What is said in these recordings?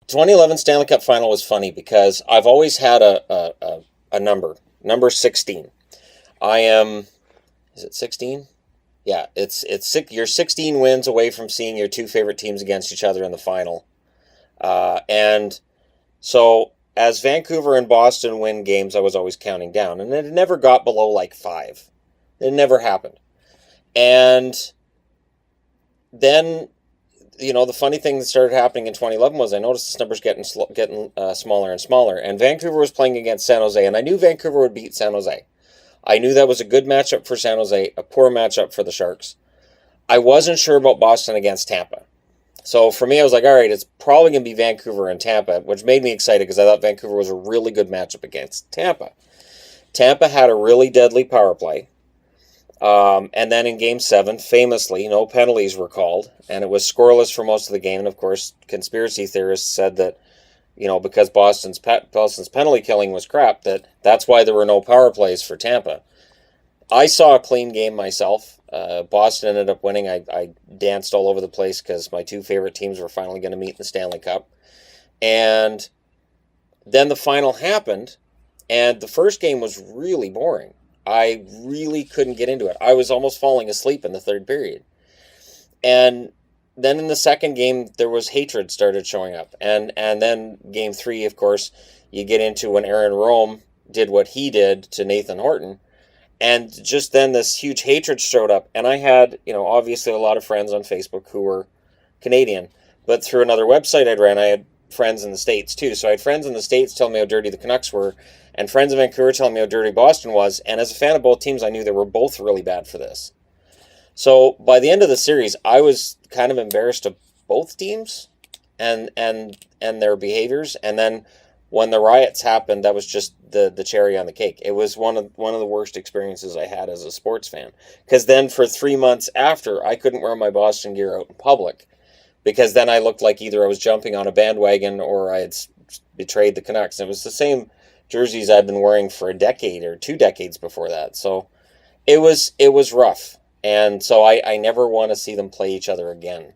2011 Stanley Cup Final was funny because I've always had a number 16. I am, is it 16? Yeah, it's you're 16 wins away from seeing your two favorite teams against each other in the final. And so as Vancouver and Boston win games, I was always counting down, and it never got below like five. It never happened. And then, the funny thing that started happening in 2011 was I noticed this number's getting smaller and smaller. And Vancouver was playing against San Jose, and I knew Vancouver would beat San Jose. I knew that was a good matchup for San Jose, a poor matchup for the Sharks. I wasn't sure about Boston against Tampa. So for me, I was like, all right, it's probably going to be Vancouver and Tampa, which made me excited because I thought Vancouver was a really good matchup against Tampa. Tampa had a really deadly power play. And then in Game 7, famously, no penalties were called, and it was scoreless for most of the game. And of course, conspiracy theorists said that, because Boston's penalty killing was crap, that's why there were no power plays for Tampa. I saw a clean game myself. Boston ended up winning. I danced all over the place because my two favorite teams were finally going to meet in the Stanley Cup. And then the final happened, and the first game was really boring. I really couldn't get into it. I was almost falling asleep in the third period. And then in the second game, there was hatred started showing up. And then Game 3, of course, you get into when Aaron Rome did what he did to Nathan Horton. And just then this huge hatred showed up. And I had, obviously a lot of friends on Facebook who were Canadian. But through another website I'd ran, I had friends in the States too. So I had friends in the States telling me how dirty the Canucks were, and friends in Vancouver telling me how dirty Boston was. And as a fan of both teams, I knew they were both really bad for this. So by the end of the series, I was kind of embarrassed of both teams and their behaviors. And then when the riots happened, that was just the cherry on the cake. It was one of the worst experiences I had as a sports fan. Because then for 3 months after, I couldn't wear my Boston gear out in public. Because then I looked like either I was jumping on a bandwagon or I had betrayed the Canucks. And it was the same jerseys I'd been wearing for a decade or 2 decades before that. So it was rough. And so I never want to see them play each other again.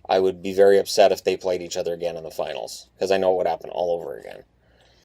I would be very upset if they played each other again in the finals, because I know it would happen all over again.